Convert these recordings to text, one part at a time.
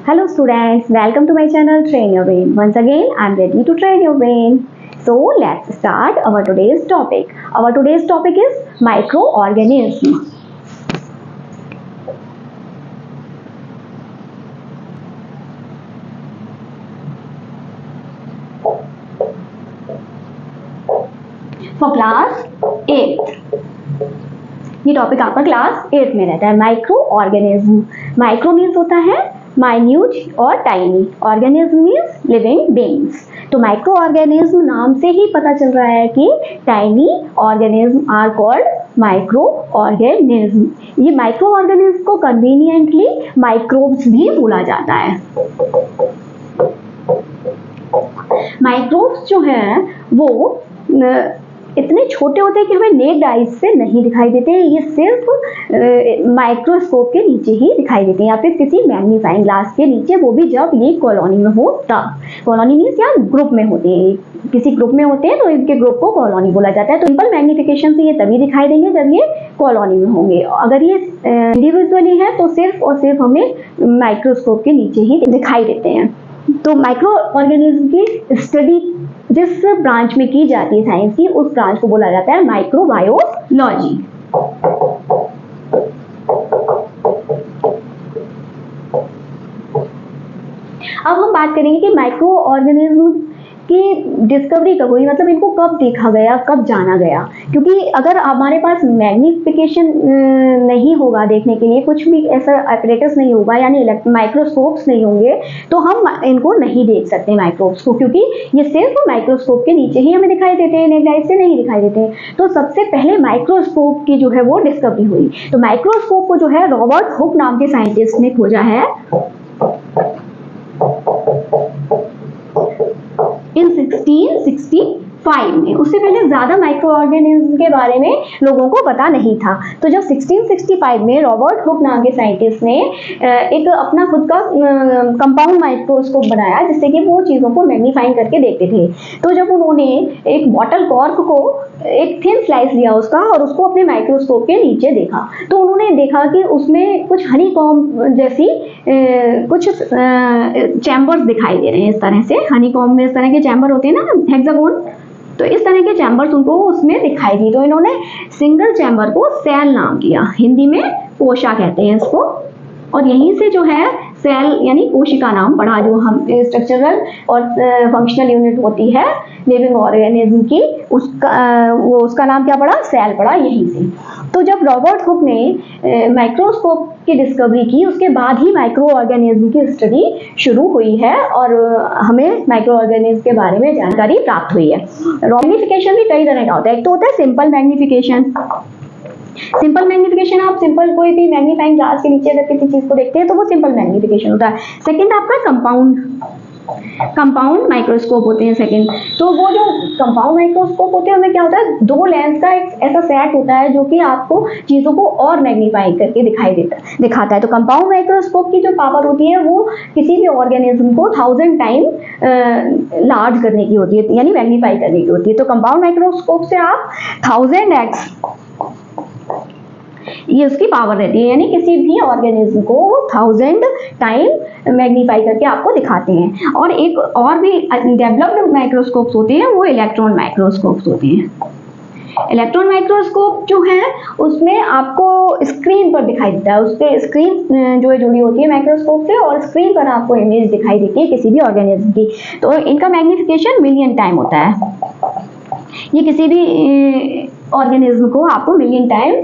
Hello students, welcome to my channel Train Your Brain. Once again, I am ready to train your brain. So let's start our today's topic. Our today's topic is microorganism. For class 8th. ये topic आपका class 8 में रहता है। Micro organism. Micro means होता है minute और tiny, organism means living beings. तो micro organism नाम से ही पता चल रहा है कि tiny organism are called micro organism. ये माइक्रो ऑर्गेनिज्म को कन्वीनियंटली माइक्रोब्स भी बोला जाता है। माइक्रोब्स जो है वो इतने छोटे होते हैं कि हमें नेक्ड आइज से नहीं दिखाई देते हैं। ये सिर्फ माइक्रोस्कोप के नीचे ही दिखाई देते हैं या फिर किसी मैग्नीफाइंग ग्लास के नीचे, वो भी जब ये कॉलोनी में हो तब। कॉलोनी मीन्स क्या, ग्रुप में होते हैं, किसी ग्रुप में होते हैं तो इनके ग्रुप को कॉलोनी बोला जाता है। तो सिंपल मैग्निफिकेशन से ये तभी दिखाई देंगे जब ये कॉलोनी में होंगे। अगर ये इंडिविजुअली है तो सिर्फ और सिर्फ हमें माइक्रोस्कोप के नीचे ही दिखाई देते हैं। तो माइक्रो ऑर्गेनिज्म की स्टडी जिस ब्रांच में की जाती है साइंस की, उस ब्रांच को बोला जाता है माइक्रोबायोलॉजी। अब हम बात करेंगे कि माइक्रो ऑर्गेनिज्म की डिस्कवरी कब हुई, मतलब इनको कब देखा गया, कब जाना गया। क्योंकि अगर हमारे पास मैग्निफिकेशन नहीं होगा देखने के लिए, कुछ भी ऐसा apparatus नहीं होगा, यानी माइक्रोस्कोप्स नहीं होंगे, तो हम इनको नहीं देख सकते माइक्रोब्स को, क्योंकि ये सिर्फ माइक्रोस्कोप के नीचे ही हमें दिखाई देते हैं, नेक्ड आइज से नहीं दिखाई देते हैं। तो सबसे पहले माइक्रोस्कोप की जो है वो डिस्कवरी हुई। तो माइक्रोस्कोप को जो है रॉबर्ट हुक नाम के साइंटिस्ट ने खोजा है इन 1665 में। उससे पहले ज्यादा माइक्रो ऑर्गेनिज्म के बारे में लोगों को पता नहीं था। तो जब 1665 में रॉबर्ट हुक नाम के साइंटिस्ट ने एक अपना खुद का कंपाउंड माइक्रोस्कोप बनाया, जिससे कि वो चीजों को मैग्नीफाइंग करके देखते थे। तो जब उन्होंने एक बॉटल कॉर्क को एक थिन स्लाइस लिया उसका और उसको अपने माइक्रोस्कोप के नीचे देखा, तो उन्होंने देखा कि उसमें कुछ हनीकॉम्ब जैसी कुछ चैम्बर्स दिखाई दे रहे हैं। इस तरह से हनीकॉम्ब में इस तरह के चैम्बर होते हैं ना, हेक्सागोन, तो इस तरह के चैम्बर्स उनको उसमें दिखाई दी। तो इन्होंने सिंगल चैम्बर को सेल नाम दिया, हिंदी में कोशा कहते हैं इसको, और यहीं से जो है सेल यानी कोशिका नाम पढ़ा। जो हम स्ट्रक्चरल और फंक्शनल यूनिट होती है लिविंग ऑर्गेनिज्म की, उसका नाम क्या पड़ा, सेल पड़ा यहीं से। तो जब रॉबर्ट हुक ने माइक्रोस्कोप की डिस्कवरी की, उसके बाद ही माइक्रो ऑर्गेनिज्म की स्टडी शुरू हुई है और हमें माइक्रो ऑर्गेनिज्म के बारे में जानकारी प्राप्त हुई है। मैग्निफिकेशन भी कई तरह का होता है। एक तो होता है सिंपल मैग्निफिकेशन। सिंपल मैग्निफिकेशन, आप सिंपल कोई भी मैग्नीफाइंग ग्लास के नीचे अगर किसी चीज को देखते हैं तो वो सिंपल मैग्निफिकेशन होता है। सेकंड आपका कंपाउंड माइक्रोस्कोप होते हैं सेकंड। तो वो जो कंपाउंड माइक्रोस्कोप होते हैं उनमें क्या होता है, दो लेंस का एक ऐसा सेट होता है जो कि आपको चीजों को और मैग्नीफाई करके दिखाता है। तो कंपाउंड माइक्रोस्कोप की जो पावर होती है वो किसी भी ऑर्गेनिज्म को 1000 टाइम लार्ज करने की होती है, यानी मैग्नीफाई करने की होती है। तो कंपाउंड माइक्रोस्कोप से आप 1000x ये उसकी पावर रहती है, यानी किसी भी ऑर्गेनिज्म को 1000 टाइम मैग्नीफाई करके आपको दिखाते हैं। और एक और भी डेवलप्ड माइक्रोस्कोप्स होते हैं, वो इलेक्ट्रॉन माइक्रोस्कोप्स होते हैं। इलेक्ट्रॉन माइक्रोस्कोप जो है उसमें आपको स्क्रीन पर दिखाई देता है, उस पर स्क्रीन जो है जुड़ी होती है माइक्रोस्कोप से, और स्क्रीन पर आपको इमेज दिखाई देती है किसी भी ऑर्गेनिज्म की। तो इनका मैग्निफिकेशन मिलियन टाइम होता है। ये किसी भी ऑर्गेनिज्म को आपको मिलियन टाइम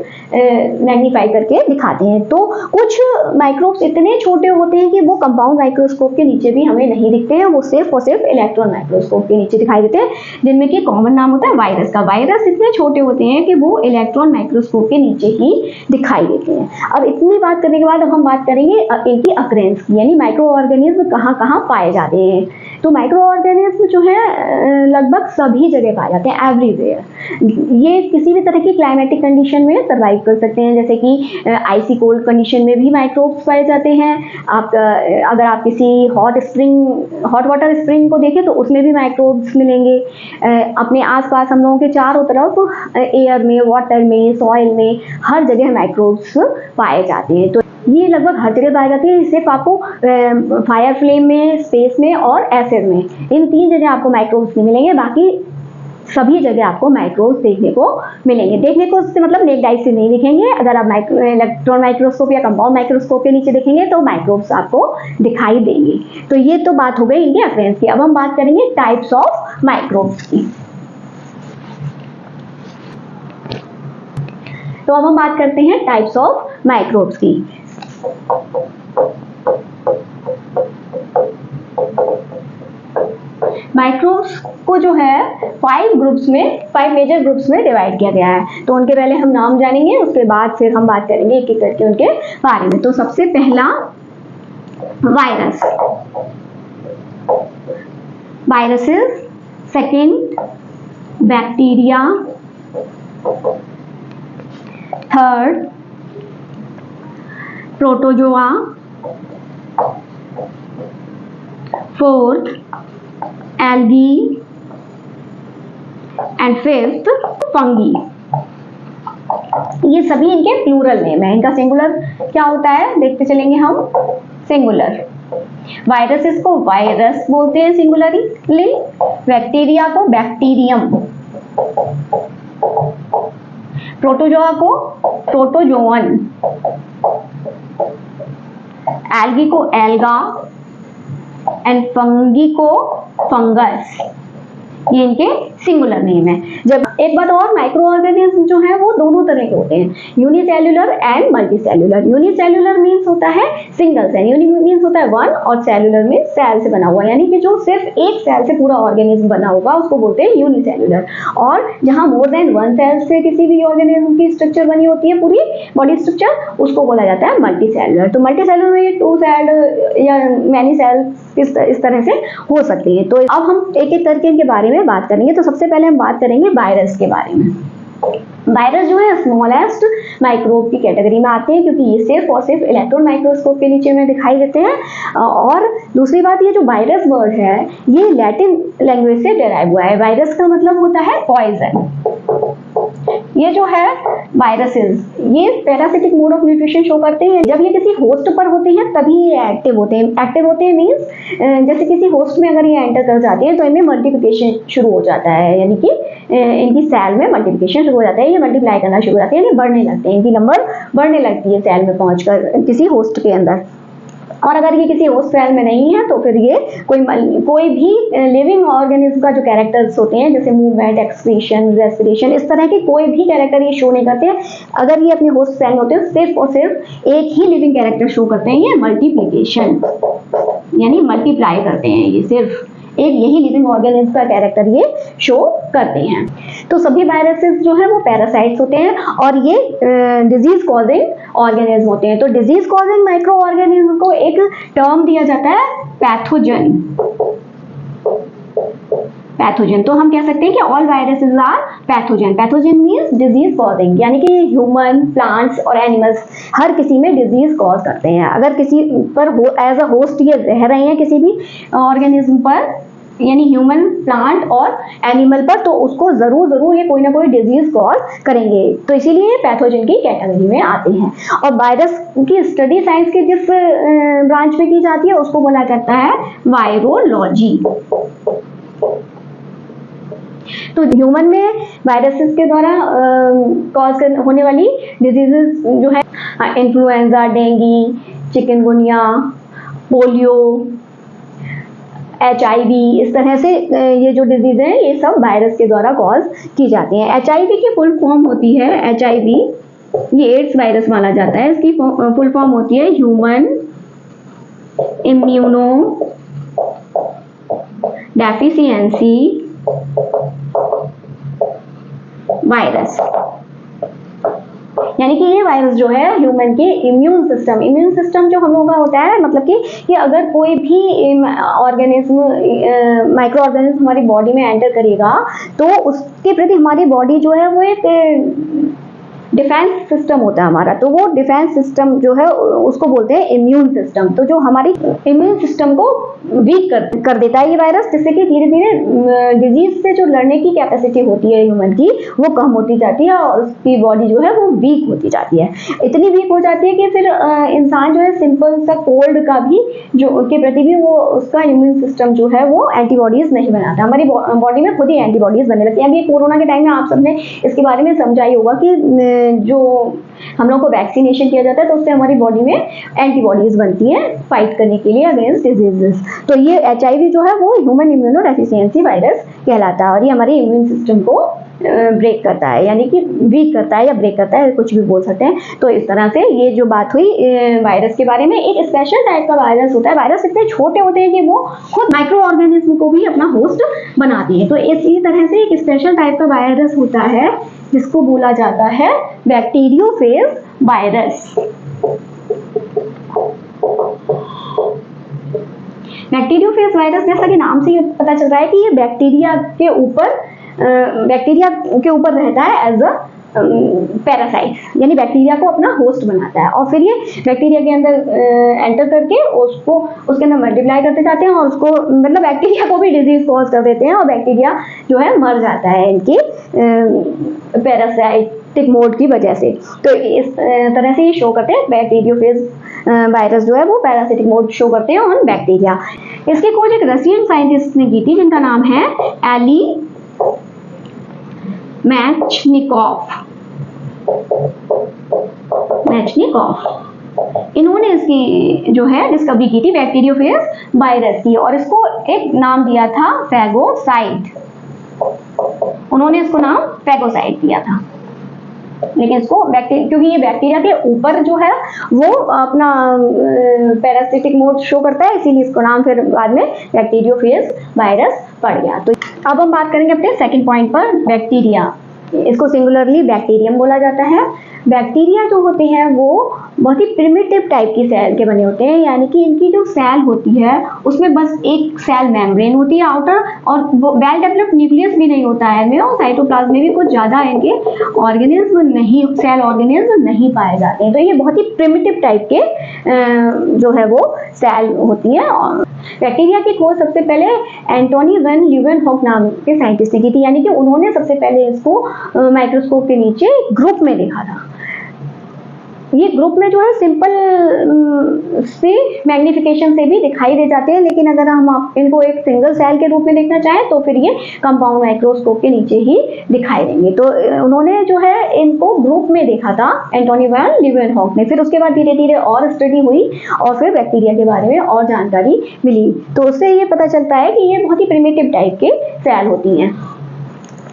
मैग्नीफाई करके दिखाते हैं। तो कुछ माइक्रोब्स इतने छोटे होते हैं कि वो कंपाउंड माइक्रोस्कोप के नीचे भी हमें नहीं दिखते हैं, वो सिर्फ और सिर्फ इलेक्ट्रॉन माइक्रोस्कोप के नीचे दिखाई देते हैं, जिनमें कि कॉमन नाम होता है वायरस का। वायरस इतने छोटे होते हैं कि वो इलेक्ट्रॉन माइक्रोस्कोप के नीचे ही दिखाई देते हैं। अब इतनी बात करने के बाद अब हम बात करेंगे इनकी अक्रेंस की, यानी माइक्रो ऑर्गेनिज्म कहाँ कहाँ पाए जाते हैं। तो माइक्रो ऑर्गेनिज्म जो है लगभग सभी जगह पाए जाते हैं, एवरीवेयर। ये किसी भी तरह की क्लाइमेटिक कंडीशन में सर्वाइव कर सकते हैं, जैसे कि आइसी कोल्ड कंडीशन में भी माइक्रोब्स पाए जाते हैं। अगर आप किसी हॉट वाटर स्प्रिंग को देखें तो उसमें भी माइक्रोब्स मिलेंगे। अपने आसपास हम लोगों के चारों तरफ एयर में, वाटर में, सॉइल में, हर जगह माइक्रोब्स पाए जाते हैं। तो ये लगभग हर जगह पाई जाती है। सिर्फ आपको फायर फ्लेम में, स्पेस में और एसिड में, इन 3 जगह आपको माइक्रोब्स नहीं मिलेंगे, बाकी सभी जगह आपको माइक्रोब्स देखने को मिलेंगे। देखने को उससे मतलब नेक्ड आई से नहीं दिखेंगे। अगर आप इलेक्ट्रॉन माइक्रोस्कोप या कंपाउंड माइक्रोस्कोप के नीचे देखेंगे तो माइक्रोब्स आपको दिखाई देंगे। तो ये तो बात हो गई इनके अक्रेंस की। अब हम बात करेंगे टाइप्स ऑफ माइक्रोब्स की। तो अब हम बात करते हैं टाइप्स ऑफ माइक्रोब्स की। माइक्रोब्स को जो है 5 मेजर ग्रुप्स में डिवाइड किया गया है। तो उनके पहले हम नाम जानेंगे, उसके बाद फिर हम बात करेंगे एक एक करके उनके बारे में। तो सबसे पहला virus, viruses, second bacteria, third protozoa, fourth algae and fifth fungi. ये सभी इनके प्लूरल नेम है। इनका सिंगुलर क्या होता है देखते चलेंगे हम। सिंगुलर वायरसेस को वायरस बोलते हैं सिंगुलरली, बैक्टीरिया को बैक्टीरियम, प्रोटोजोआ को प्रोटोजोअन, एल्गी को एल्गा एंड फंगी को फंगस। ये इनके सिंगुलर नेम है। जब एक बात और, माइक्रो ऑर्गेनिज्म जो है वो दोनों तरह के होते हैं, unicellular and multicellular. Unicellular means होता है सिंगल सेल, यूनि मीन्स होता है वन, और सेल्युलर मीन्स सेल से बना हुआ, यानी कि जो सिर्फ एक सेल से पूरा ऑर्गेनिज्म बना होगा उसको बोलते हैं यूनिसेल्युलर। और जहां मोर देन वन सेल से किसी भी ऑर्गेनिज्म की स्ट्रक्चर बनी होती है, पूरी बॉडी स्ट्रक्चर, उसको बोला जाता है मल्टीसेल्युलर। तो मल्टीसेल्युलर में 2 सेल या मैनी सेल्स इस तरह से हो सकती है। तो अब हम एक एक करके इनके बारे में बात करेंगे। तो सबसे पहले हम बात करेंगे वायरस के बारे में। वायरस जो है स्मॉलेस्ट माइक्रोब की कैटेगरी में आते हैं, क्योंकि ये सिर्फ और सिर्फ इलेक्ट्रॉन माइक्रोस्कोप के नीचे में दिखाई देते हैं। और दूसरी बात, ये जो वायरस वर्ड है ये लैटिन लैंग्वेज से डेराइव हुआ है। वायरस का मतलब होता है पॉइजन। ये जो है वायरसेस, ये parasitic mode of nutrition show करते हैं। जब ये किसी होस्ट पर होते हैं तभी ये एक्टिव होते हैं। एक्टिव होते हैं मीन्स जैसे किसी होस्ट में अगर ये एंटर कर जाते हैं तो इनमें मल्टीप्लिकेशन शुरू हो जाता है, यानी कि इनकी सेल में मल्टीप्लिकेशन शुरू हो जाता है, ये मल्टीप्लाई करना शुरू हो जाते हैं, यानी बढ़ने लगते हैं, इनकी नंबर बढ़ने लगती है सेल में पहुंचकर किसी होस्ट के अंदर। और अगर ये किसी होस्ट सेल में नहीं है तो फिर ये कोई भी लिविंग ऑर्गेनिज्म का जो कैरेक्टर्स होते हैं, जैसे मूवमेंट, एक्सक्रीशन, रेस्पिरेशन, इस तरह के कोई भी कैरेक्टर ये शो नहीं करते हैं। अगर ये अपने होस्ट सेल में होते हैं सिर्फ और सिर्फ एक ही लिविंग कैरेक्टर शो करते हैं, ये मल्टीप्लिकेशन, यानी मल्टीप्लाई करते हैं। ये सिर्फ एक यही लिविंग ऑर्गेनिज्म का कैरेक्टर ये शो करते हैं। तो सभी वायरसेस जो है वो पैरासाइट्स होते हैं और ये डिजीज कॉजिंग ऑर्गेनिज्म होते हैं। तो डिजीज कॉजिंग माइक्रो ऑर्गेनिज्म को एक टर्म दिया जाता है पैथोजन। पैथोजन, तो हम कह सकते हैं कि all viruses are pathogen. Pathogen means disease causing, यानी कि ह्यूमन, प्लांट्स और एनिमल्स हर किसी में डिजीज कॉज करते हैं। अगर किसी पर एज अ होस्ट ये रह रहे हैं किसी भी ऑर्गेनिज्म पर, यानी ह्यूमन, प्लांट और एनिमल पर, तो उसको जरूर ये कोई ना कोई डिजीज कॉज करेंगे। तो इसीलिए ये पैथोजन की कैटेगरी में आते हैं। और वायरस की स्टडी साइंस की जिस ब्रांच में की जाती है उसको बोला जाता है वायरोलॉजी। तो ह्यूमन में वायरसेस के द्वारा कॉज होने वाली डिजीजेस जो है influenza, dengue, chikungunya, polio, HIV, इस तरह से ये जो डिजीज हैं ये सब वायरस के द्वारा कॉज की जाती हैं। HIV की फुल फॉर्म होती है HIV, ये एड्स वायरस माना जाता है। इसकी फुल फॉर्म होती है ह्यूमन इम्यूनो डेफिशिएंसी वायरस, यानी कि ये वायरस जो है ह्यूमन के इम्यून सिस्टम जो हम लोगों का होता है, मतलब कि अगर कोई भी ऑर्गेनिज्म, माइक्रो ऑर्गेनिज्म हमारी बॉडी में एंटर करेगा तो उसके प्रति हमारी बॉडी जो है वो एक डिफेंस सिस्टम होता है हमारा, तो वो डिफेंस सिस्टम जो है उसको बोलते हैं इम्यून सिस्टम। तो जो हमारी इम्यून सिस्टम को वीक कर देता है ये वायरस, जिससे कि धीरे धीरे डिजीज से जो लड़ने की कैपेसिटी होती है ह्यूमन की वो कम होती जाती है और उसकी बॉडी जो है वो वीक होती जाती है। इतनी वीक हो जाती है कि फिर इंसान जो है सिंपल सा कोल्ड का भी जो के प्रति भी वो उसका इम्यून सिस्टम जो है वो एंटीबॉडीज नहीं बनाता, हमारी बॉडी में खुद ही एंटीबॉडीज बनने लगती है। अभी कोरोना के टाइम में आप सबने इसके बारे में समझा ही होगा कि जो हम लोग को वैक्सीनेशन किया जाता है तो उससे हमारी बॉडी में एंटीबॉडीज बनती है फाइट करने के लिए अगेंस्ट डिजीजेस। तो ये HIV जो है वो ह्यूमन इम्यूनो डेफिशिएंसी वायरस कहलाता है और ये हमारे इम्यून सिस्टम को ब्रेक करता है, यानी कि वीक करता है या ब्रेक करता है, कुछ भी बोल सकते हैं। तो इस तरह से ये जो बात हुई वायरस के बारे में। एक स्पेशल टाइप का वायरस होता है, वायरस इतने छोटे होते हैं कि वो खुद माइक्रो ऑर्गेनिज्म को भी अपना होस्ट बनाती है। तो इसी तरह से एक स्पेशल टाइप का वायरस होता है जिसको बोला जाता है बैक्टीरियोफेज वायरस। बैक्टीरियोफेज वायरस, जैसा कि नाम से ही पता चल रहा है कि ये बैक्टीरिया के ऊपर रहता है एज अ पैरासाइट, यानी बैक्टीरिया को अपना होस्ट बनाता है और फिर ये बैक्टीरिया के अंदर एंटर करके उसके अंदर मल्टीप्लाई करते जाते हैं और उसको मतलब बैक्टीरिया को भी डिजीज कॉज कर देते हैं और बैक्टीरिया जो है मर जाता है इनकी पैरासाइटिक मोड की वजह से। तो इस तरह से ये शो करते हैं बैक्टीरियोफेज वायरस जो है वो पैरासिटिक मोड शो करते हैं ऑन बैक्टीरिया। इसकी खोज एक रशियन साइंटिस्ट ने की थी जिनका नाम है एली मैचनिकॉफ। इन्होंने इसकी जो है डिस्कवरी की थी बैक्टीरियोफेज वायरस की और इसको एक नाम दिया था फैगोसाइट। उन्होंने इसको नाम फैगोसाइट दिया था, लेकिन इसको क्योंकि ये बैक्टीरिया के ऊपर जो है वो अपना पैरासिटिक मोड शो करता है, इसीलिए इसको नाम फिर बाद में बैक्टीरियोफेज वायरस पड़ गया। तो अब हम बात करेंगे अपने सेकंड पॉइंट पर, बैक्टीरिया। इसको सिंगुलरली बैक्टीरियम बोला जाता है। बैक्टीरिया जो होते हैं वो बहुत ही प्रिमिटिव टाइप की सेल के बने होते हैं, यानी कि इनकी जो सेल होती है उसमें बस एक सेल मेम्ब्रेन होती है आउटर और वेल डेवलप्ड न्यूक्लियस भी नहीं होता है इनमें, और साइटोप्लाज्म में भी कुछ ज़्यादा इनके सेल ऑर्गेनिज्म नहीं पाए जाते हैं। तो ये बहुत ही प्रिमिटिव टाइप के जो है वो सेल होती है। और बैक्टीरिया की खोज सबसे पहले एंटोनी वैन ल्यूवेनहॉक नाम के साइंटिस्ट ने की थी, यानी कि उन्होंने सबसे पहले इसको माइक्रोस्कोप के नीचे ग्रुप में देखा था। ये ग्रुप में जो है सिंपल से मैग्निफिकेशन से भी दिखाई दे जाते हैं, लेकिन अगर हम इनको एक सिंगल सेल के रूप में देखना चाहें तो फिर ये कंपाउंड माइक्रोस्कोप के नीचे ही दिखाई देंगे। तो उन्होंने जो है इनको ग्रुप में देखा था एंटोनी वैन ल्यूवेनहॉक ने। फिर उसके बाद धीरे धीरे और स्टडी हुई और फिर बैक्टीरिया के बारे में और जानकारी मिली, तो उससे ये पता चलता है कि ये बहुत ही प्रिमिटिव टाइप के सेल होती हैं।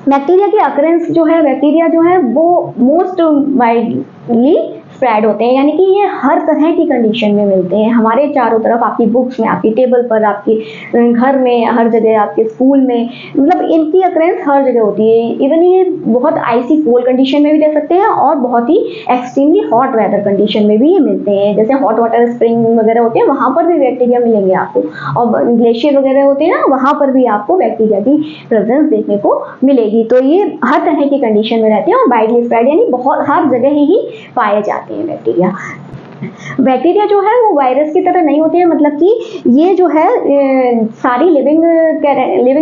बैक्टीरिया की अकरेंस जो है, बैक्टीरिया जो है वो मोस्ट वाइडली स्प्रेड होते हैं, यानी कि ये हर तरह की कंडीशन में मिलते हैं हमारे चारों तरफ, आपकी बुक्स में, आपकी टेबल पर, आपके घर में, हर जगह, आपके स्कूल में, मतलब इनकी अकरेंस हर जगह होती है। इवन ये बहुत आइसी कोल्ड कंडीशन में भी रह सकते हैं और बहुत ही एक्सट्रीमली हॉट वेदर कंडीशन में भी ये मिलते हैं। जैसे हॉट वाटर स्प्रिंग वगैरह होते हैं वहाँ पर भी बैक्टीरिया मिलेंगे आपको, और ग्लेशियर वगैरह होते हैं ना, वहाँ पर भी आपको बैक्टीरिया की प्रेजेंस देखने को मिलेगी। तो ये हर तरह की कंडीशन में रहते हैं और वाइडली स्प्रेड, यानी बहुत हर जगह ही पाए जाते हैं बैक्टीरिया। बैक्टीरिया जो है वो वायरस की तरह नहीं होते हैं, मतलब कि ये जो है सारी लिविंग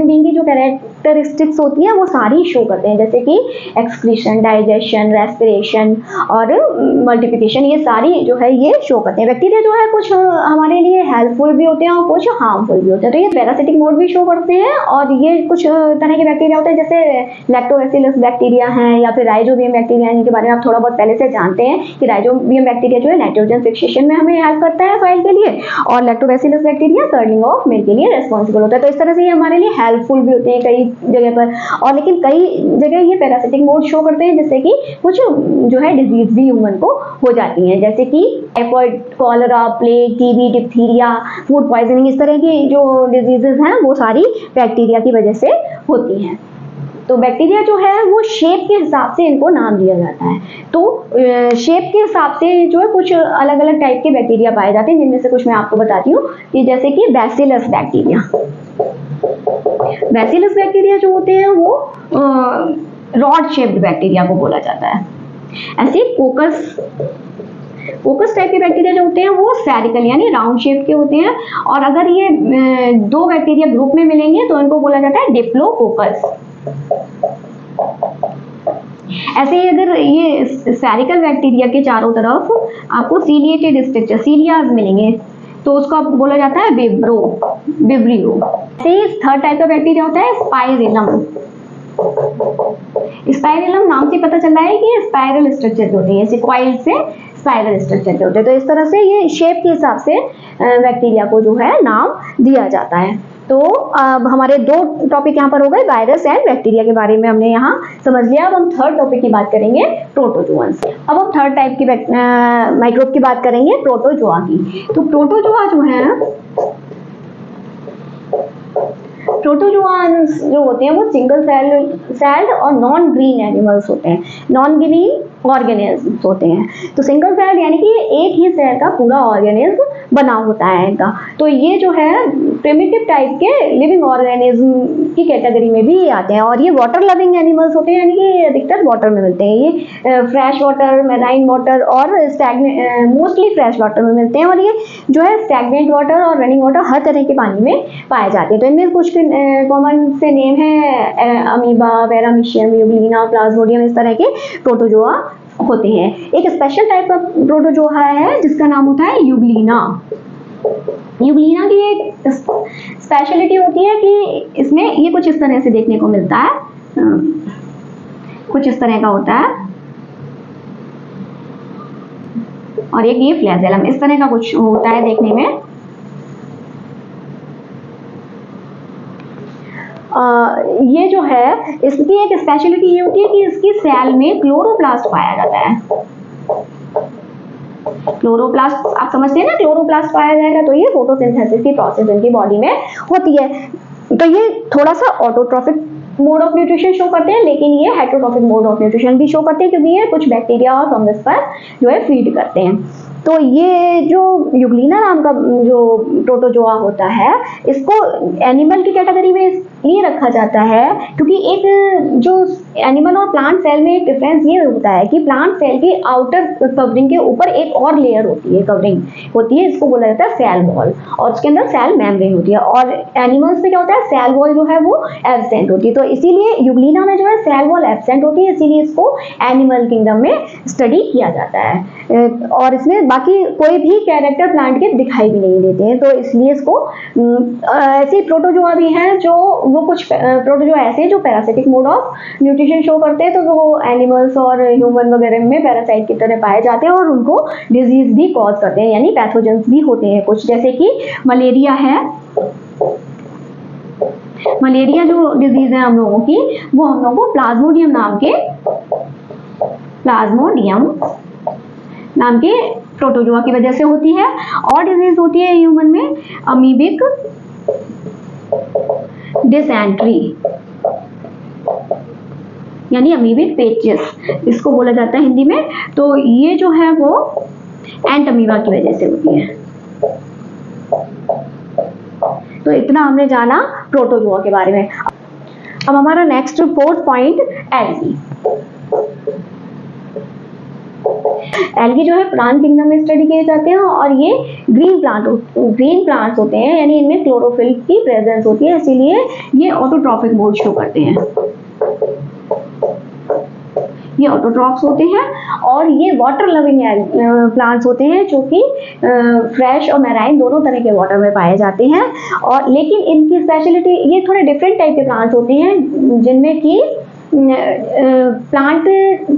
बीइंग की जो कैरेक्टरिस्टिक्स होती हैं वो सारी शो करते हैं, जैसे कि एक्सक्रीशन, डाइजेशन, रेस्पिरेशन और मल्टीप्लिकेशन, ये सारी जो है ये शो करते हैं। बैक्टीरिया जो है कुछ हमारे लिए हेल्पफुल भी होते हैं और कुछ हार्मफुल भी होते हैं। तो ये पैरासिटिक मोड भी शो करते हैं और ये कुछ तरह के बैक्टीरिया होते हैं जैसे लैक्टोबैसिलस बैक्टीरिया हैं या फिर राइजोबियम बैक्टीरिया, इनके बारे में आप थोड़ा बहुत पहले से जानते हैं कि राइजोबियम बैक्टीरिया जो है नाइट्रोजन फिक्सेशन में हमें हेल्प करता है सॉइल के लिए, और lactobacillus bacteria curling of milk के लिए रिस्पॉन्सिबल होता है। तो इस तरह से ये हमारे लिए हेल्पफुल भी होते हैं कई जगह पर, और लेकिन कई जगह ये पैरासिटिक मोड शो करते हैं, जिससे कि कुछ जो है डिजीज भी ह्यूमन को हो जाती हैं, जैसे कि typhoid, cholera, plague, TB, diphtheria, food poisoning, इस तरह की जो डिजीजेज हैं वो सारी बैक्टीरिया की वजह से होती हैं। तो बैक्टीरिया जो है वो शेप के हिसाब से इनको नाम दिया जाता है। तो शेप के हिसाब से जो है कुछ अलग अलग टाइप के बैक्टीरिया पाए जाते हैं, जिनमें से कुछ मैं आपको बताती हूँ कि जैसे कि बैसिलस बैक्टीरिया। बैसिलस बैक्टीरिया जो होते हैं वो रॉड शेप्ड बैक्टीरिया को बोला जाता है। ऐसे कोकस टाइप के बैक्टीरिया जो होते हैं वो स्फेरिकल यानी राउंड शेप के होते हैं, और अगर ये दो बैक्टीरिया ग्रुप में मिलेंगे तो इनको बोला जाता है डिप्लोकोकस। ऐसे ही अगर ये स्फेरिकल बैक्टीरिया के चारों तरफ आपको सीलिएटेड स्ट्रक्चर सीलियाज मिलेंगे तो उसको बोला जाता है विब्रियो। ऐसे ही थर्ड टाइप का बैक्टीरिया होता है स्पाइरिलम। स्पाइरिलम नाम से पता चल रहा है कि स्पाइरल स्ट्रक्चर के होते हैं, ऐसे कॉइल से स्पाइरल स्ट्रक्चर के होते हैं। तो इस तरह से ये शेप के हिसाब से बैक्टीरिया को जो है नाम दिया जाता है। तो अब हमारे दो टॉपिक यहाँ पर हो गए, वायरस एंड बैक्टीरिया के बारे में हमने यहाँ समझ लिया। अब हम थर्ड टॉपिक की बात करेंगे, प्रोटोजोआंस। अब हम थर्ड टाइप की माइक्रोब की बात करेंगे, प्रोटोजोआ की। तो प्रोटोजोआ जो है, प्रोटोजोआंस जो होते हैं वो सिंगल सेल्ड और नॉन ग्रीन एनिमल्स होते हैं, नॉन ग्रीन ऑर्गेनिज्म होते हैं। तो सिंगल सेल्ड यानी कि एक ही सेल का पूरा ऑर्गेनिज्म बना होता है इनका। तो ये जो है प्रिमिटिव टाइप के लिविंग ऑर्गेनिज्म की कैटेगरी में भी आते हैं, और ये वाटर लविंग एनिमल्स होते हैं, यानी कि अधिकतर वाटर में मिलते हैं। ये फ्रेश वाटर, मैराइन वाटर और मोस्टली फ्रेश वाटर में मिलते हैं, और ये जो है स्टैग्नेंट वाटर और रनिंग वाटर हर तरह के पानी में पाए जाते हैं। तो इनमें कुछ कॉमन से नेम है अमीबा, पैरामीशियम, यूग्लिना, प्लाज्मोडियम, इस तरह के प्रोटोजोआ होते हैं। एक स्पेशल टाइप का प्रोटोजोआ है जिसका नाम होता है यूग्लिना। यूग्लिना की एक स्पेशलिटी होती है कि इसमें ये कुछ इस तरह से देखने को मिलता है, कुछ इस तरह का होता है, और एक ये फ्लैजेलम इस तरह का कुछ होता है देखने में। ये जो है इसकी एक स्पेशलिटी ये होती है कि इसकी सेल में क्लोरोप्लास्ट पाया जाता है। क्लोरोप्लास्ट आप समझते हैं ना, क्लोरोप्लास्ट पाया जाएगा तो ये फोटोसिंथेसिस की प्रोसेस इनकी बॉडी में होती है। तो ये थोड़ा सा autotrophic mode of nutrition show करते हैं, लेकिन ये हेटरोट्रॉफिक मोड ऑफ न्यूट्रिशन भी शो करते हैं, क्योंकि ये कुछ बैक्टीरिया और फंगस पर जो है फीड करते हैं। तो ये जो यूग्लिना नाम का जो प्रोटोजोआ होता है, इसको एनिमल की कैटेगरी में इसलिए रखा जाता है क्योंकि एक जो एनिमल और प्लांट सेल में एक डिफरेंस ये होता है कि प्लांट सेल की आउटर कवरिंग के ऊपर एक और लेयर होती है, कवरिंग होती है, इसको बोला जाता है सेल वॉल, और उसके अंदर सेल मेम्ब्रेन होती है। और एनिमल्स में क्या होता है, सेल वॉल जो है वो एब्सेंट होती है। तो इसीलिए यूग्लिना में जो है सेल वॉल एब्सेंट होती है, इसीलिए इसको एनिमल किंगडम में स्टडी किया जाता है। और इसमें बाकी कोई भी कैरेक्टर प्लांट के दिखाई भी नहीं देते हैं, तो इसलिए इसको ऐसे प्रोटोजोआ भी हैं जो वो कुछ प्रोटोजोआ ऐसे हैं जो parasitic mode of nutrition show करते हैं, तो वो एनिमल्स और ह्यूमन वगैरह में पैरासाइट की तरह पाए जाते हैं और उनको डिजीज भी कॉज करते हैं, यानी पैथोजेंस भी होते हैं कुछ, जैसे कि मलेरिया है। मलेरिया जो डिजीज है हम लोगों की, वो हम लोगों को प्लाज्मोडियम नाम के प्रोटोजोआ की वजह से होती है। और डिजीज होती है ह्यूमन में अमीबिक डिसेंट्री यानी अमीबिक पेचिस, इसको बोला जाता है हिंदी में। तो ये जो है वो एंट अमीबा की वजह से होती है। तो इतना हमने जाना प्रोटोजोआ के बारे में। अब हमारा next fourth point algae. Algae जो है प्लांट किंगडम में स्टडी किए जाते हैं, और ये ग्रीन प्लांट्स होते हैं, यानी इनमें क्लोरोफिल की प्रेजेंस होती है, इसीलिए ये ऑटोट्रॉफिक मोड शो करते हैं। ये ऑटोट्रॉफ्स होते हैं, और ये वाटर लविंग प्लांट्स होते हैं जो कि फ्रेश और मैराइन दोनों तरह के वाटर में पाए जाते हैं। और लेकिन इनकी स्पेशलिटी, ये थोड़े डिफरेंट टाइप के प्लांट्स होते हैं जिनमें कि प्लांट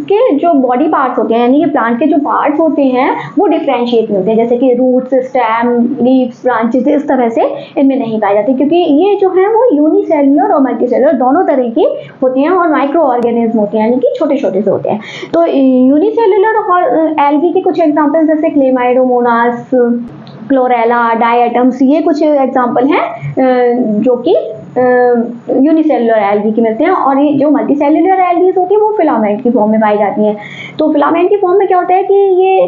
के जो बॉडी पार्ट्स होते हैं, यानी कि प्लांट के जो पार्ट्स होते हैं वो डिफरेंशिएट में होते हैं, जैसे कि रूट्स, स्टेम, लीव्स, ब्रांचेस, इस तरह से इनमें नहीं पाए जाते, क्योंकि ये जो है वो यूनिसेल्युलर और मल्टीसेल्युलर दोनों तरह की होती हैं, और माइक्रो ऑर्गेनिज्म होते हैं, यानी कि छोटे छोटे से होते हैं। तो यूनिसेल्युलर और एल्गी के कुछ एग्जाम्पल्स जैसे क्लेमाइडोमोनास, क्लोरेला, डायटम्स, ये कुछ एग्जाम्पल हैं जो कि यूनिसेलुलर एल्गी की मिलते हैं, और ये जो मल्टीसेलुलर एल्गीज होती है वो फिलामेंट की फॉर्म में पाई जाती हैं। तो फिलामेंट की फॉर्म में क्या होता है कि ये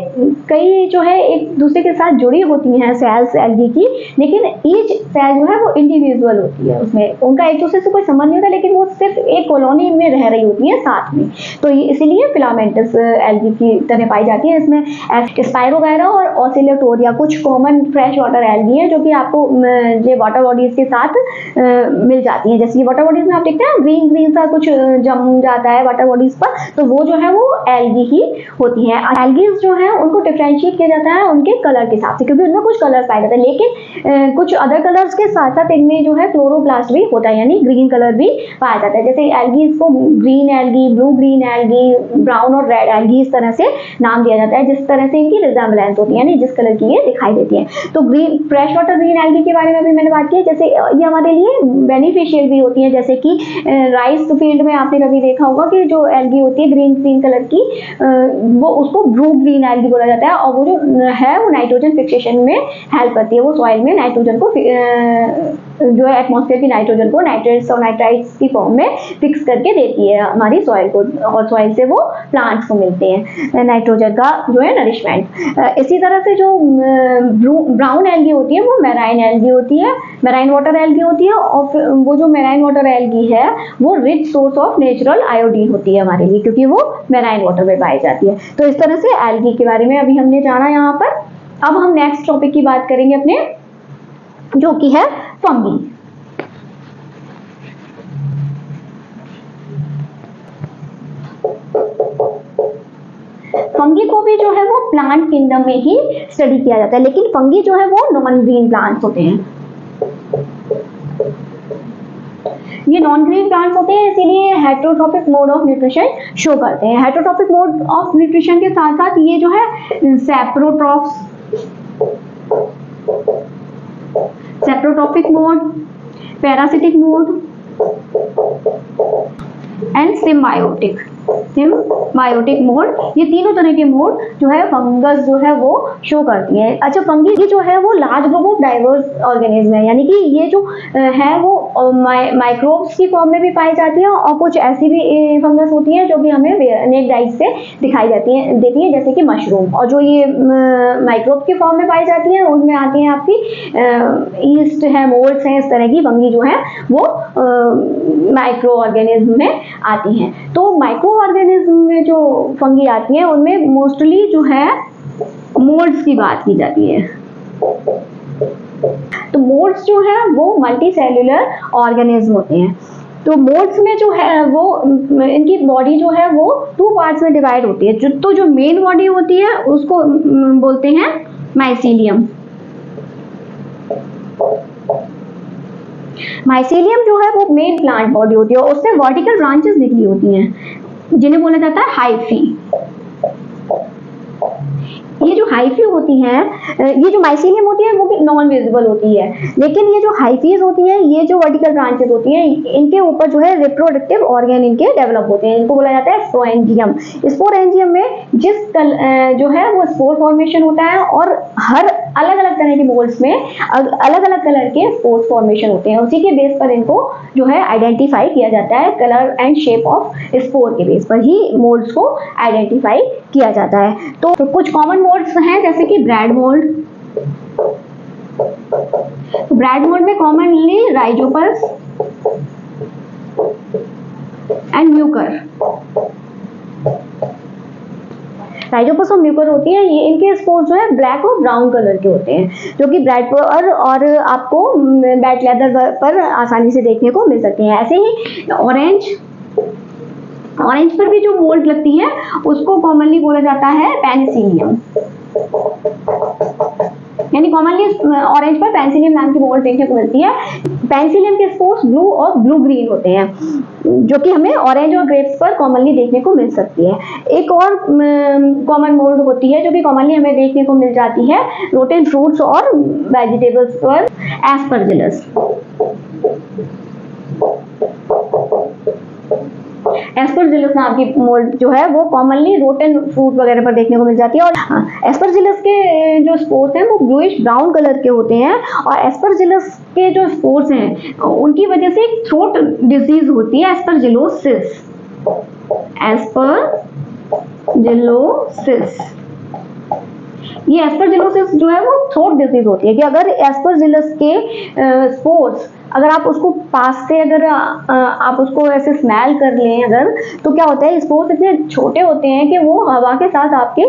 कई जो है एक दूसरे के साथ जुड़ी होती हैं सेल्स एल्गी की, लेकिन ईच सेल जो है वो इंडिविजुअल होती है, उसमें उनका एक दूसरे से कोई संबंध नहीं होता, लेकिन वो सिर्फ एक कॉलोनी में रह रही होती है साथ में। तो इसीलिए फिलामेंटस एल्गी की तरह पाई जाती है। इसमें स्पायरोगायरा और ऑसिलेटोरिया कुछ कॉमन फ्रेश वाटर एल्गी है जो कि आपको ये वाटर बॉडीज के साथ मिल जाती हैं। जैसे वाटर बॉडीज में आप देखते हैं ग्रीन ग्रीन सा कुछ जम जाता है वाटर बॉडीज पर, तो वो जो है वो एल्गी ही होती हैं। एल्गीज जो है उनको डिफरेंशिएट किया जाता है उनके कलर के हिसाब से, क्योंकि उनमें कुछ कलर पाए जाते हैं, लेकिन कुछ अदर कलर्स के साथ साथ इनमें जो है क्लोरोप्लास्ट भी होता है, यानी ग्रीन कलर भी पाया जाता है। जैसे एल्गीज को green algae, blue green algae, brown और रेड एल्गी इस तरह से नाम दिया जाता है, जिस तरह से इनकी रिजेम्बलेंस होती है, यानी जिस कलर की ये दिखाई देती है। तो green fresh water green algae के बारे में भी मैंने बात की है, जैसे ये हमारे लिए बेनिफिशियल भी होती है। जैसे कि राइस फील्ड में आपने कभी देखा होगा कि जो एल्गी होती है ग्रीन ग्रीन कलर की, वो उसको ब्लू ग्रीन एल्गी बोला जाता है, और वो जो है वो नाइट्रोजन फिक्सेशन में हेल्प करती है। वो सॉइल में नाइट्रोजन को जो है एटमॉस्फेयर की नाइट्रोजन को नाइट्रेट्स और नाइट्राइट्स की फॉर्म में फिक्स करके देती है हमारी सॉइल को, और सॉइल से वो प्लांट्स को मिलते हैं नाइट्रोजन का जो है नरिशमेंट। इसी तरह से जो ब्राउन एल्गी होती है वो मेराइन एल्गी होती है, मेराइन वाटर एल्गी होती है, और वो जो मेराइन वाटर एल्गी है वो rich source of natural iodine होती है हमारे लिए, क्योंकि वो मेराइन वाटर में पाई जाती है। तो इस तरह से एल्गी के बारे में अभी हमने जाना यहाँ पर। अब हम नेक्स्ट टॉपिक की बात करेंगे अपने, जो कि है फंगी। फंगी को भी जो है वो प्लांट किंगडम में ही स्टडी किया जाता है, लेकिन फंगी जो है वो नॉन ग्रीन प्लांट्स होते हैं। ये नॉन ग्रीन प्लांट्स होते हैं, इसीलिए heterotrophic mode of nutrition show करते हैं। हेटेरोट्रॉपिक मोड ऑफ न्यूट्रिशन के साथ साथ ये जो है saprotrophic mode, parasitic mode and symbiotic mode, ये तीनों तरह के मोड जो है फंगस जो है वो शो करती है। अच्छा, फंगी जो है वो large group of diverse organism है, यानी कि ये जो है वो माइक्रोब्स की फॉर्म में भी पाई जाती है, और कुछ ऐसी भी फंगस होती है जो कि हमें नेक डाइट से दिखाई देती है, जैसे कि मशरूम। और जो ये माइक्रोब की फॉर्म में पाई जाती है उनमें आती है आपकी ईस्ट है, मोल्ड्स हैं, इस तरह की फंगी जो है वो माइक्रो ऑर्गेनिज्म में आती हैं। तो माइक्रो ऑर्गेनिज्म में जो फंगी आती है उनमें मोस्टली जो है मोल्ड्स की बात की जाती है। तो मोल्ड्स जो है वो मल्टी सेल्यूलर ऑर्गेनिज्म होते हैं। तो मोल्ड्स में जो है वो इनकी बॉडी जो है वो 2 पार्ट्स में डिवाइड होती है। जो मेन बॉडी होती है उसको बोलते हैं माइसीलियम। माइसीलियम जो है वो मेन प्लांट बॉडी होती है, और उससे वर्टिकल ब्रांचेस निकली होती हैं जिन्हें बोला जाता है हाइफी। ये जो हाइफी होती हैं, ये जो माइसीलियम होती है वो भी नॉन विजिबल होती है, लेकिन ये जो हाइफीज होती हैं, ये जो वर्टिकल ब्रांचेस होती हैं, इनके ऊपर जो है रिप्रोडक्टिव ऑर्गन इनके डेवलप होते हैं। इनको बोला जाता है स्पोरेंजियम। स्पोरेंजियम में जो है वो स्पोर फॉर्मेशन होता है, और हर अलग अलग तरह के मोल्ड्स में अलग अलग कलर के स्पोर्स फॉर्मेशन होते हैं। उसी के बेस पर इनको जो है आइडेंटिफाई किया जाता है, colour and shape of spore के बेस पर ही मोल्ड्स को आइडेंटिफाई किया जाता है। तो कुछ कॉमन मोल्ड्स हैं जैसे कि ब्रैड मोल्ड। ब्रैड मोल्ड में commonly Rhizopus and Mucor, Rhizopus और म्यूकर होती है। ये इनके स्पोर्स जो है ब्लैक और ब्राउन कलर के होते हैं, जो कि ब्रेड पर और आपको बैट लेदर पर आसानी से देखने को मिल सकते हैं। ऐसे ही ऑरेंज पर भी जो मोल्ड लगती है उसको कॉमनली बोला जाता है पेनिसिलियम, यानी कॉमनली ऑरेंज पर पेनिसिलियम नाम की मोल्ड देखने को मिलती है। पेनिसिलियम के स्पोर्स ब्लू और ब्लू ग्रीन होते हैं, जो कि हमें ऑरेंज और ग्रेप्स पर कॉमनली देखने को मिल सकती है। एक और कॉमन मोल्ड होती है जो कि कॉमनली हमें देखने को मिल जाती है रोटेन फ्रूट्स और वेजिटेबल्स पर, एस्परजिलस। एस्परजिलस नाम की मोल्ड जो है वो कॉमनली रोटन फ्रूट वगैरह पर देखने को मिल जाती है। और एस्परजिलस के जो स्पोर्स हैं वो ब्लूइश ब्राउन कलर के होते हैं, और एस्परजिलस के जो स्पोर्स हैं उनकी वजह से एक थ्रोट डिजीज होती है एस्परजिलोसिस। एस्परजिलोसिस, ये एस्परजिलोसिस जो है वो थ्रोट डिजीज होती है कि अगर एस्परजिलस के स्पोर्स अगर आप उसको पास से अगर आप उसको ऐसे स्मेल कर लें अगर, तो क्या होता है स्पोर्स इतने छोटे होते हैं कि वो हवा के साथ आपके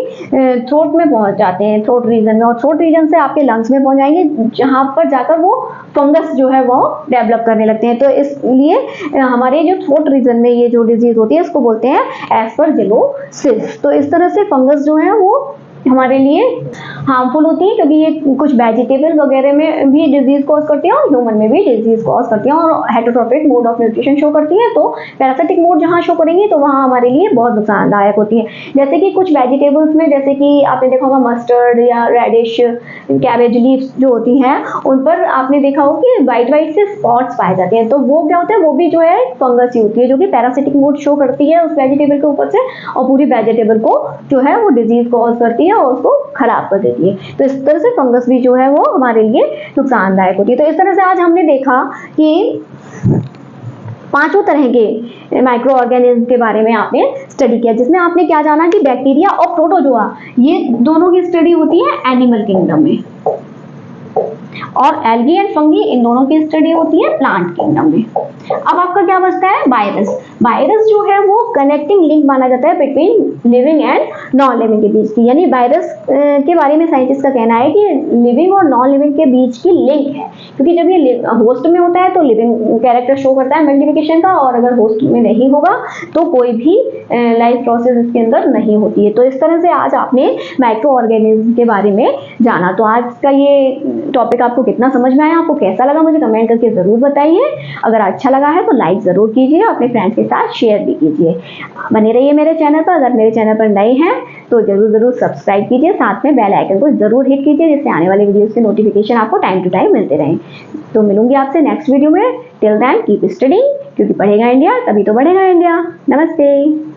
थ्रोट में पहुंच जाते हैं, थ्रोट रीजन में, और थ्रोट रीजन से आपके लंग्स में पहुंच जाएंगे, जहां पर जाकर वो फंगस जो है वो डेवलप करने लगते हैं। तो इसलिए हमारे जो थ्रोट रीजन में ये जो डिजीज होती है इसको बोलते हैं एस्परजिलोसिस। तो इस तरह से फंगस जो है वो हमारे लिए हार्मफुल होती है, क्योंकि ये कुछ वेजिटेबल वगैरह में भी डिजीज कॉज करती है और ह्यूमन में भी डिजीज कॉज करती है, और heterotrophic mode of nutrition show करती है। तो पैरासिटिक मोड जहाँ शो करेंगी तो वहाँ हमारे लिए बहुत नुकसानदायक होती है। जैसे कि कुछ वेजिटेबल्स में, जैसे कि आपने देखा होगा मस्टर्ड या रेडिश, कैबेज लीव्स जो होती हैं उन पर आपने देखा होगा कि वाइट वाइट से स्पॉट्स पाए जाते हैं। तो वो क्या होता है, वो भी जो है फंगस ही होती है जो कि पैरासिटिक मोड शो करती है उस वेजिटेबल के ऊपर से, और पूरी वेजिटेबल को जो है वो डिजीज कॉज करती है और उसको खराब कर देती है। तो इस तरह से फंगस भी जो है वो हमारे लिए नुकसानदायक होती है। तो इस तरह से आज हमने देखा कि 5 तरह के माइक्रो ऑर्गेनिज्म के बारे में आपने स्टडी किया, जिसमें आपने क्या जाना कि बैक्टीरिया और प्रोटोजोआ ये दोनों की स्टडी होती है एनिमल किंगडम में, और एल्गी एंड फंगी इन दोनों की स्टडी होती है प्लांट किंगडम में। अब आपका क्या बचता है, वायरस। वायरस जो है वो कनेक्टिंग लिंक माना जाता है between living and non living के बीच की, यानी वायरस के बारे में साइंटिस्ट का कहना है कि लिविंग और नॉन लिविंग के बीच की लिंक है, क्योंकि जब ये होस्ट में होता है तो लिविंग कैरेक्टर शो करता है मल्टीप्लिकेशन का, और अगर होस्ट में नहीं होगा तो कोई भी लाइफ प्रोसेस इसके अंदर नहीं होती है। तो इस तरह से आज आपने माइक्रो ऑर्गेनिज्म के बारे में जाना। तो आज का ये टॉपिक आपको कितना समझ में आया, आपको कैसा लगा, मुझे कमेंट करके जरूर बताइए। अगर अच्छा लगा है तो लाइक जरूर कीजिए, अपने फ्रेंड्स के साथ शेयर भी कीजिए। बने रहिए मेरे चैनल पर। अगर मेरे चैनल पर नए हैं तो जरूर सब्सक्राइब कीजिए, साथ में बेल आइकन को जरूर हिट कीजिए, जिससे आने वाले वीडियोस के नोटिफिकेशन आपको टाइम टू टाइम मिलते रहें। तो मिलूंगी आपसे नेक्स्ट वीडियो में। टिल देन कीप स्टडीइंग, क्योंकि पढ़ेगा इंडिया तभी तो बढ़ेगा इंडिया। नमस्ते।